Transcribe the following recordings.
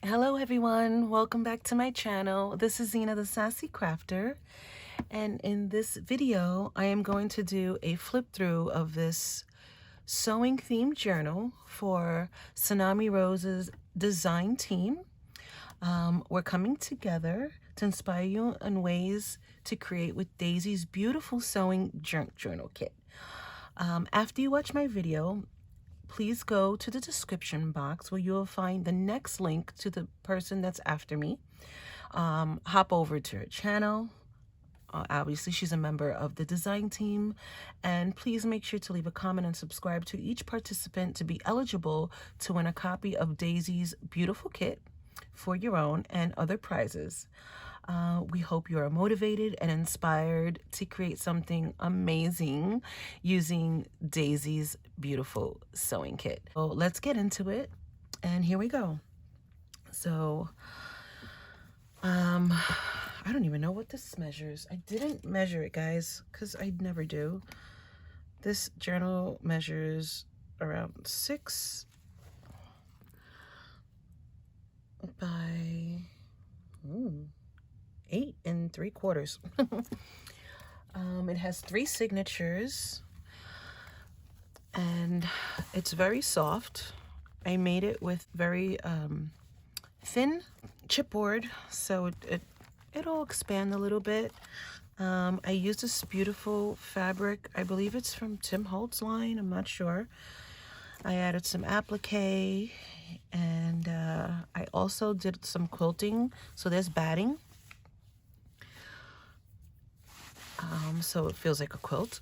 Hello everyone, welcome back to my channel. This is Zena the Sassy Crafter, and in this video I am going to do a flip through of this sewing themed journal for Tsunami Rose's design team. We're coming together to inspire you in ways to create with Daisy's beautiful sewing journal kit. After you watch my video, please go to the description box where you'll find the next link to the person that's after me. Hop over to her channel. Obviously, she's a member of the design team. And please make sure to leave a comment and subscribe to each participant to be eligible to win a copy of Daisy's beautiful kit for your own and other prizes. We hope you are motivated and inspired to create something amazing using Daisy's beautiful sewing kit. So let's get into it, and here we go. So I don't even know what this measures. I didn't measure it, guys, because I never do. This journal measures around 6 by 8 3/4. It has 3 signatures and it's very soft. I made it with very thin chipboard, so it'll expand a little bit. I used this beautiful fabric. I believe it's from Tim Holtz line. I'm not sure. I added some applique, and I also did some quilting. So there's batting. So it feels like a quilt.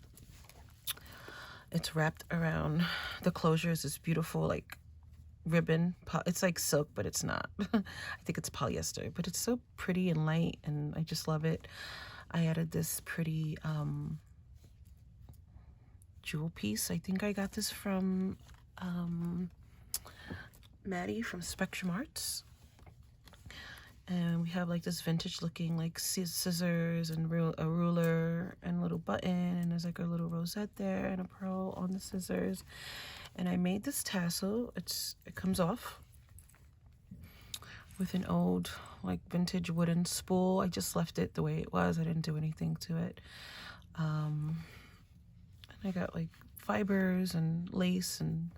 It's wrapped around the closures. This beautiful like ribbon. It's like silk, but it's not. I think it's polyester, but it's so pretty and light, and I just love it. I added this pretty jewel piece. I think I got this from Maddie from Spectrum Arts. And we have like this vintage looking like scissors and a ruler and a little button, and there's like a little rosette there and a pearl on the scissors. And I made this tassel. It comes off with an old like vintage wooden spool. I just left it the way it was. I didn't do anything to it. And I got like fibers and lace and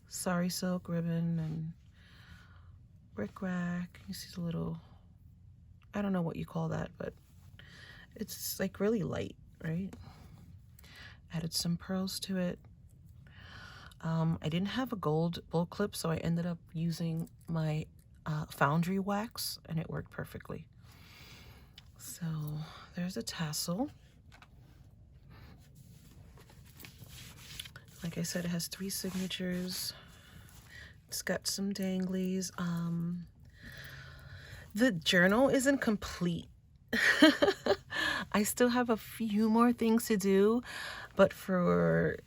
sari silk ribbon and bric rack. You see the little, I don't know what you call that, but it's like really light, right? Added some pearls to it. I didn't have a gold bull clip, so I ended up using my foundry wax, and it worked perfectly. So there's a tassel. Like I said, it has 3 signatures. It's got some danglies. The journal isn't complete. I still have a few more things to do, but for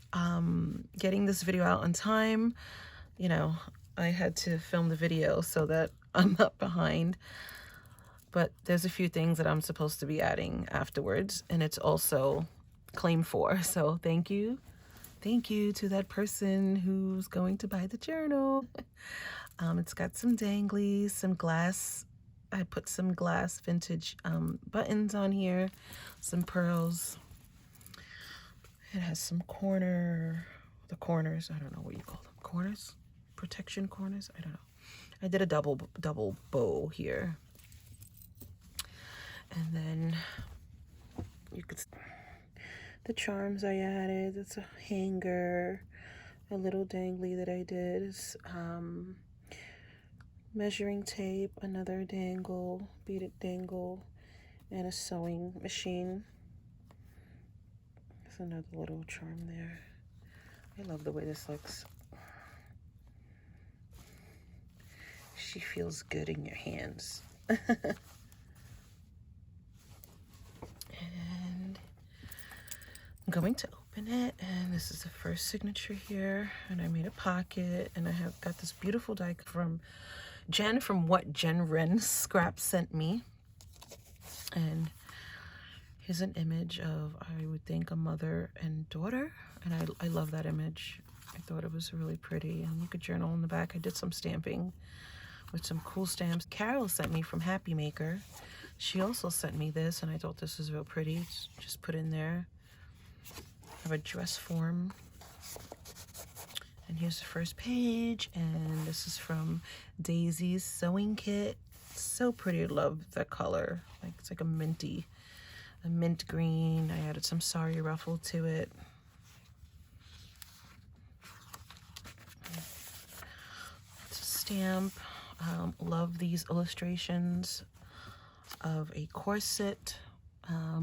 getting this video out on time, you know, I had to film the video so that I'm not behind. But there's a few things that I'm supposed to be adding afterwards, and it's also claimed for. So thank you to that person who's going to buy the journal. It's got some danglies, some glass. I put some glass vintage buttons on here, some pearls. It has some corners, I don't know what you call them, corners, protection corners, I don't know. I did a double bow here. And then you could, the charms I added, it's a hanger, a little dangly that I did is measuring tape, another dangle, beaded dangle, and a sewing machine. There's another little charm there. I love the way this looks. She feels good in your hands. And I'm going to open it, and this is the first signature here, and I made a pocket, and I have got this beautiful die from Jen from What Jen Wren Scrap sent me. And here's an image of, I would think, a mother and daughter, and I love that image. I thought it was really pretty, and you could journal in the back. I did some stamping with some cool stamps. Carol sent me from Happy Maker. She also sent me this, and I thought this was real pretty. It's just put in there. I have a dress form. And here's the first page, and this is from Daisy's sewing kit. So pretty. I love the color. Like, it's like a mint green. I added some sari ruffle to it. It's a stamp. Love these illustrations of a corset. I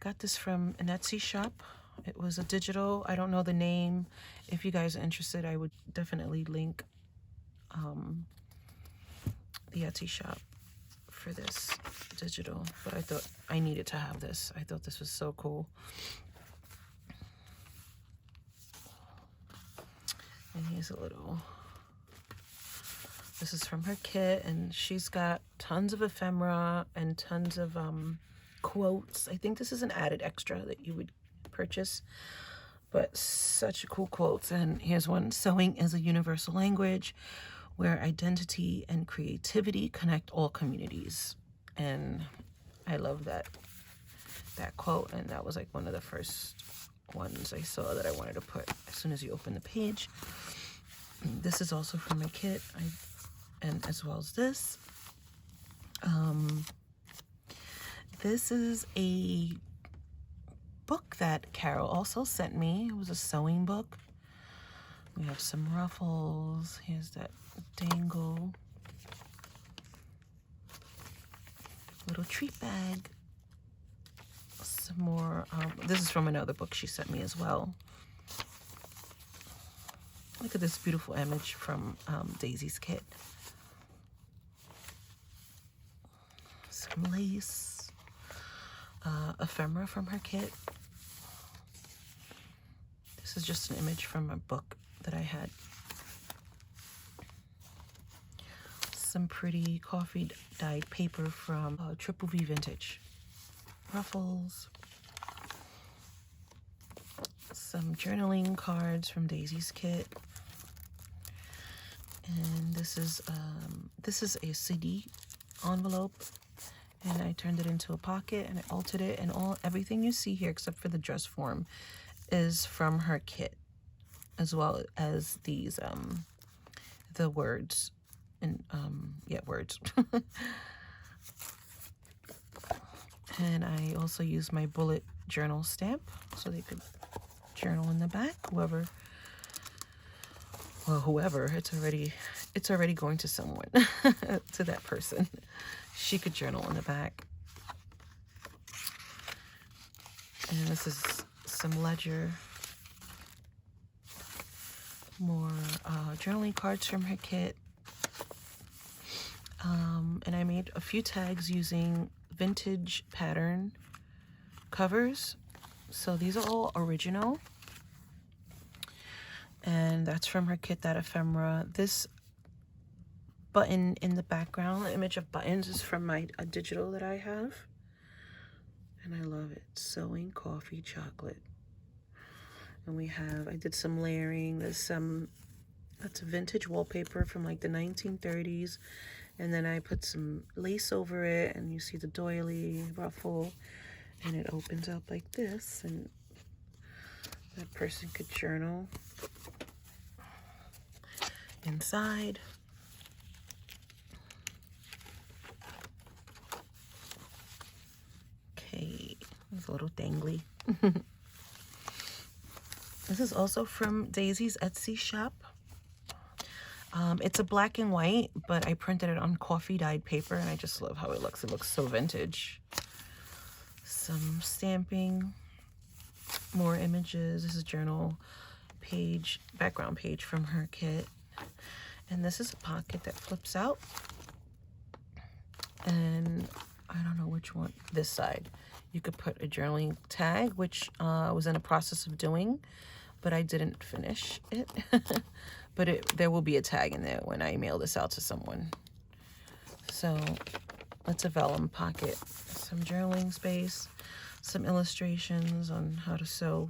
got this from an Etsy shop. It was a digital. I don't know the name. If you guys are interested, I would definitely link the Etsy shop for this digital. But I thought I needed to have this. I thought this was so cool. And here's a little... This is from her kit, and she's got tons of ephemera and tons of quotes. I think this is an added extra that you would purchase, but such cool quotes. And here's one: sewing is a universal language where identity and creativity connect all communities. And I love that quote, and that was like one of the first ones I saw that I wanted to put as soon as you open the page. This is also from my kit, and as well as this. This is a book that Carol also sent me. It was a sewing book. We have some ruffles. Here's that dangle. Little treat bag. Some more. This is from another book she sent me as well. Look at this beautiful image from Daisy's kit. Some lace. Ephemera from her kit. This is just an image from a book that I had. Some pretty coffee dyed paper from Triple V Vintage. Ruffles. Some journaling cards from Daisy's kit. And this is a CD envelope, and I turned it into a pocket and I altered it, and everything you see here except for the dress form is from her kit, as well as these the words and words. And I also used my bullet journal stamp so they could journal in the back. Whoever, it's already going to someone, to that person. She could journal in the back. And this is some ledger. More journaling cards from her kit. And I made a few tags using vintage pattern covers. So these are all original. And that's from her kit, that ephemera. This button in the background, the image of buttons, is from a digital that I have. And I love it. Sewing Coffee Chocolate. And I did some layering. There's that's vintage wallpaper from like the 1930s. And then I put some lace over it, and you see the doily ruffle, and it opens up like this, and that person could journal inside. Okay, it's a little dangly. This is also from Daisy's Etsy shop. It's a black and white, but I printed it on coffee dyed paper, and I just love how it looks. It looks so vintage. Some stamping, more images. This is journal page, background page from her kit. And this is a pocket that flips out. And I don't know which one, this side. You could put a journaling tag, which I was in a process of doing, but I didn't finish it. But there will be a tag in there when I mail this out to someone. So it's a vellum pocket. Some journaling space, some illustrations on how to sew.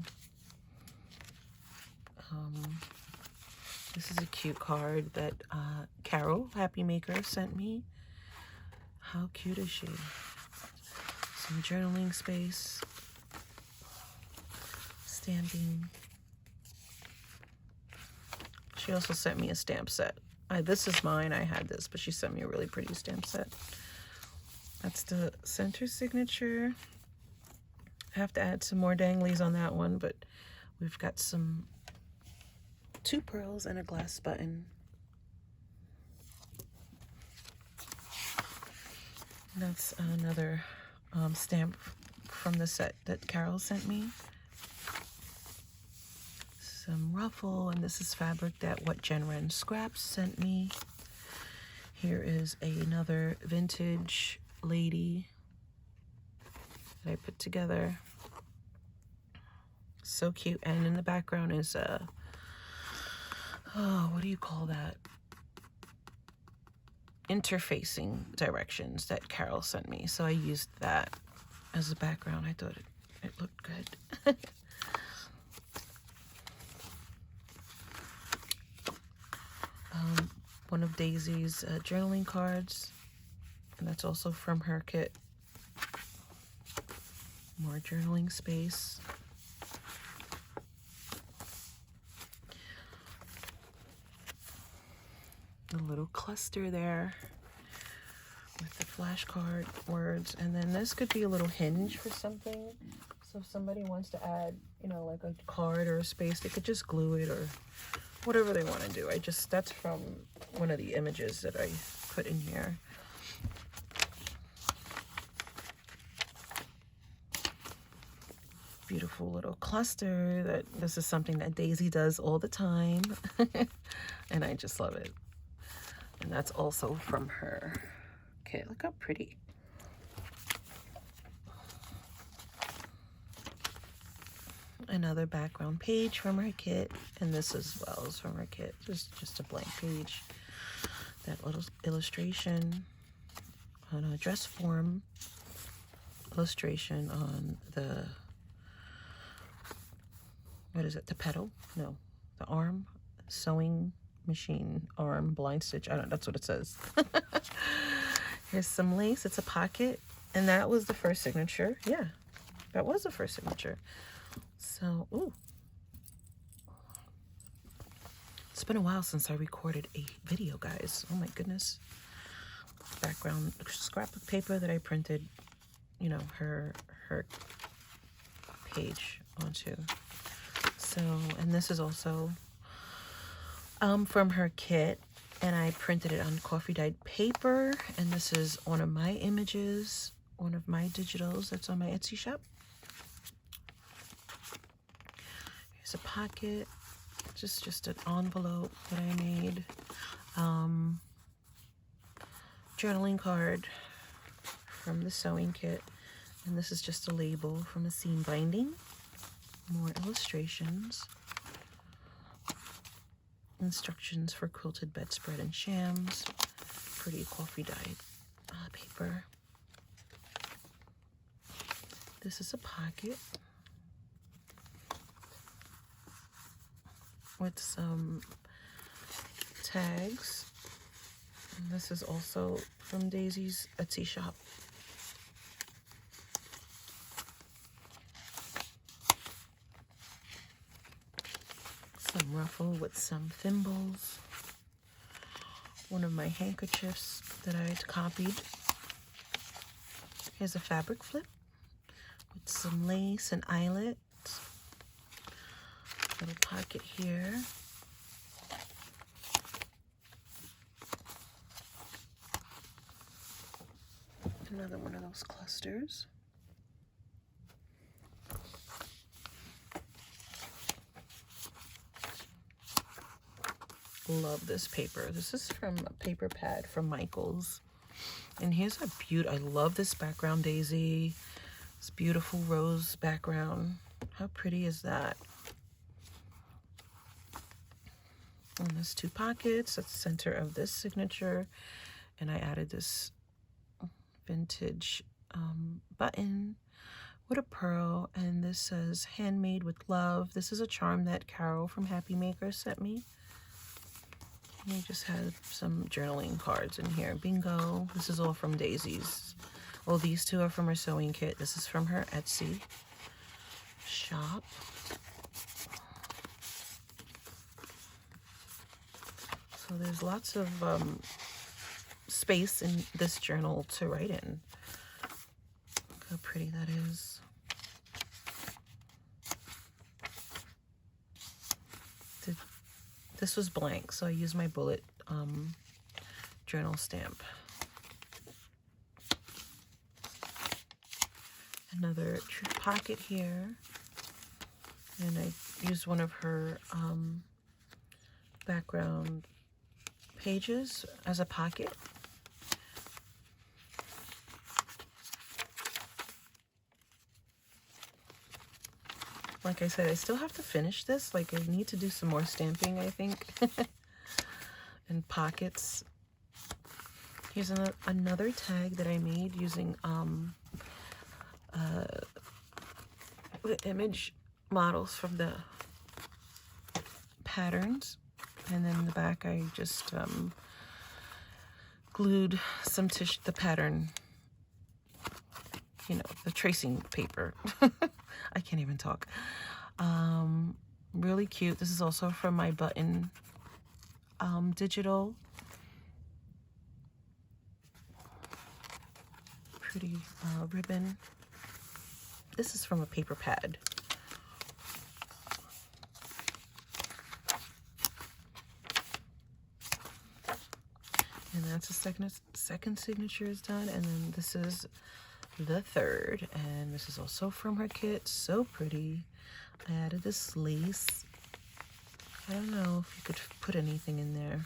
This is a cute card that Carol, Happy Maker, sent me. How cute is she? Some journaling space. Stamping. She also sent me a stamp set. This is mine. I had this, but she sent me a really pretty stamp set. That's the center signature. I have to add some more danglies on that one, but we've got some 2 pearls and a glass button. That's another stamp from the set that Carol sent me. Some ruffle, and this is fabric that What Jen Ren Scraps sent me. Here is another vintage lady that I put together. So cute. And in the background is oh, what do you call that? Interfacing directions that Carol sent me. So I used that as a background. I thought it looked good. One of Daisy's journaling cards, and that's also from her kit. More journaling space. A little cluster there with the flashcard words, and then this could be a little hinge for something. So if somebody wants to add, you know, like a card or a space, they could just glue it or whatever they want to do. That's from one of the images that I put in here. Beautiful little cluster. This is something that Daisy does all the time. And I just love it. And that's also from her kit. Look how pretty. Another background page from her kit, and this as well is from her kit. Just a blank page. That little illustration on a dress form. Illustration on the, what is it? The pedal? No, the arm. Sewing machine arm blind stitch. I don't know, that's what it says. Here's some lace. It's a pocket, and that was the first signature. Yeah, that was the first signature. So, ooh. It's been a while since I recorded a video, guys. Oh my goodness. Background scrap of paper that I printed, you know, her page onto. So, and this is also from her kit, and I printed it on coffee dyed paper, and this is one of my images, one of my digitals that's on my Etsy shop. Here's a pocket, just an envelope that I made. Journaling card from the sewing kit, and this is just a label from a seam binding. More illustrations. Instructions for quilted bedspread and shams. Pretty coffee dyed paper. This is a pocket with some tags. And this is also from Daisy's Etsy shop. Some ruffle with some thimbles. One of my handkerchiefs that I had copied. Here's a fabric flip with some lace and eyelet. Little pocket here. Another one of those clusters. Love this paper. This is from a paper pad from Michaels. And here's a I love this background, Daisy. This beautiful rose background. How pretty is that? And there's 2 pockets. That's the center of this signature. And I added this vintage button with a pearl. And this says handmade with love. This is a charm that Carol from Happy Maker sent me. We just had some journaling cards in here. Bingo. This is all from Daisy's. Well, these two are from her sewing kit. This is from her Etsy shop. So there's lots of space in this journal to write in. Look how pretty that is. This was blank, so I used my bullet journal stamp. Another pocket here, and I used one of her background pages as a pocket. Like I said, I still have to finish this. Like, I need to do some more stamping, I think. And pockets. Here's another tag that I made using the image models from the patterns. And then in the back, I just glued some the pattern, you know, the tracing paper. I can't even talk. Really cute. This is also from my button digital. Pretty ribbon. This is from a paper pad. And that's the second signature is done, and then this is the third, and this is also from her kit. So pretty. I added this lace. I don't know if you could put anything in there.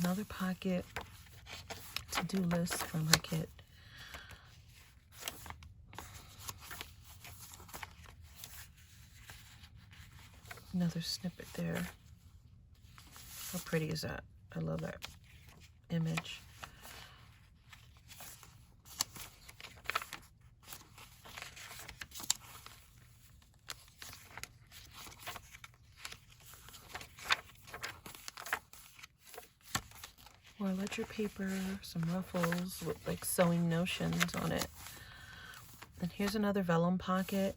Another pocket, to-do list from her kit. Another snippet there. How pretty is that? I love that image. More ledger paper, some ruffles with like sewing notions on it. And here's another vellum pocket.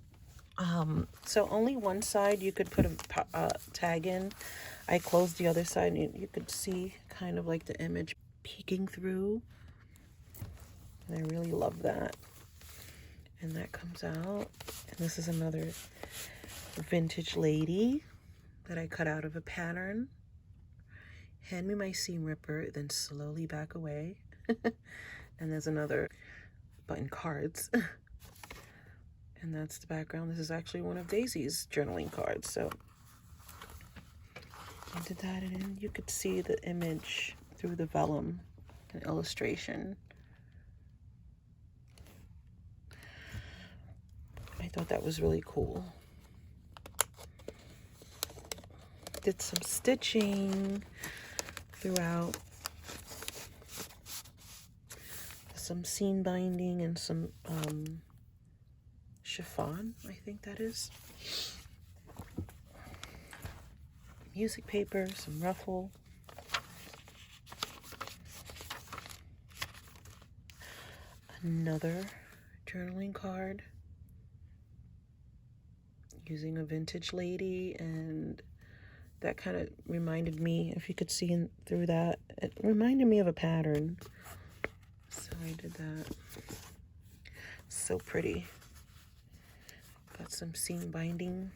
So only one side you could put a tag in. I closed the other side, and you could see kind of like the image peeking through. And I really love that. And that comes out. And this is another vintage lady that I cut out of a pattern. Hand me my seam ripper, then slowly back away. And there's another button cards. And that's the background. This is actually one of Daisy's journaling cards. So I did that, and you could see the image through the vellum and illustration. I thought that was really cool. Did some stitching throughout. Some seam binding and some chiffon, I think that is. Music paper, some ruffle. Another journaling card using a vintage lady, and that kind of reminded me, if you could see through that, it reminded me of a pattern. So I did that. So pretty. Got some seam binding.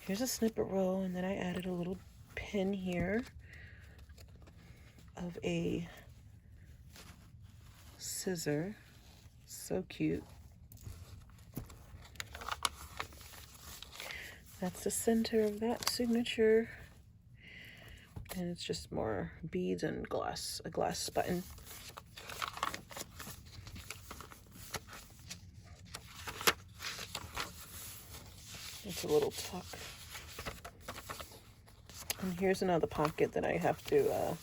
Here's a snippet roll, and then I added a little pin here of a scissor. So cute. That's the center of that signature. And it's just more beads and a glass button. It's a little tuck. And here's another pocket that I have to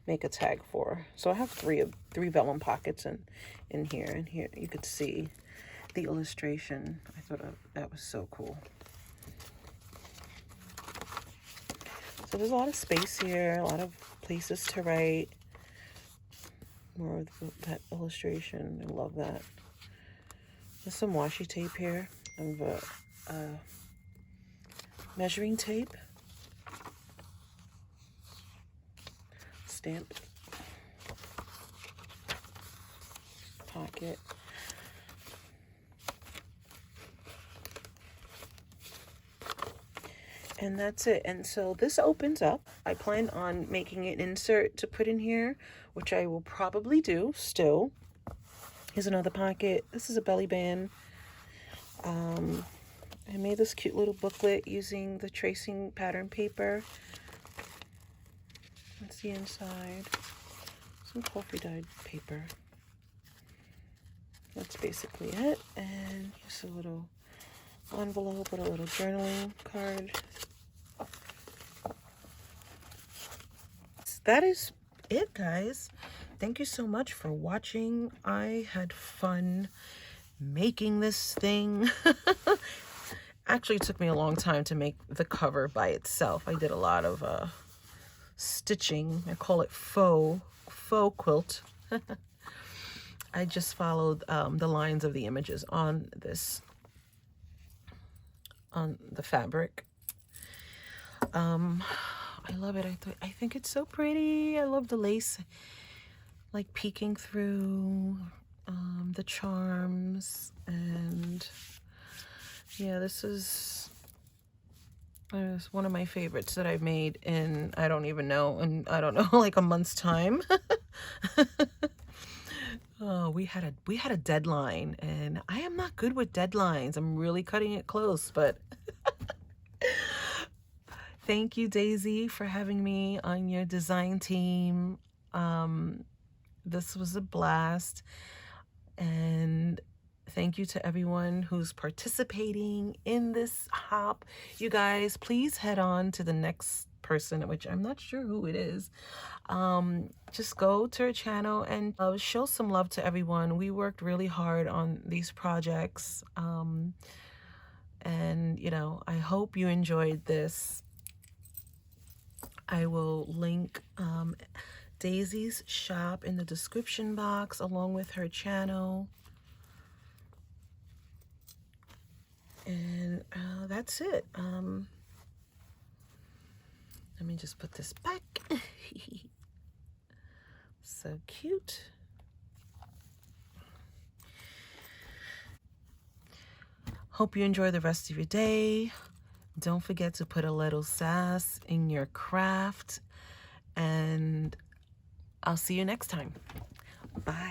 make a tag for. So I have three vellum pockets in here. And here you could see the illustration. I thought that was so cool. So there's a lot of space here, a lot of places to write. More of that illustration. I love that. There's some washi tape here. I have a measuring tape. Stamp. Pocket. And that's it. And so this opens up. I plan on making an insert to put in here, which I will probably do still. Here's another pocket. This is a belly band. I made this cute little booklet using the tracing pattern paper. That's the inside. Some coffee dyed paper. That's basically it. And here's a little envelope with a little journaling card. That is it, guys. Thank you so much for watching. I had fun making this thing. Actually, it took me a long time to make the cover by itself. I did a lot of stitching. I call it faux quilt. I just followed the lines of the images on the fabric. I love it. I think it's so pretty. I love the lace, like peeking through the charms. And yeah, this is one of my favorites that I've made in, I don't know, like a month's time. Oh, we had a deadline, and I am not good with deadlines. I'm really cutting it close, but thank you, Daisy, for having me on your design team. This was a blast, and thank you to everyone who's participating in this hop. You guys, please head on to the next person, which I'm not sure who it is. Just go to her channel and show some love to everyone. We worked really hard on these projects, and you know, I hope you enjoyed this. I will link Daisy's shop in the description box along with her channel. And that's it. Let me just put this back. So cute. Hope you enjoy the rest of your day. Don't forget to put a little sass in your craft. And I'll see you next time. Bye.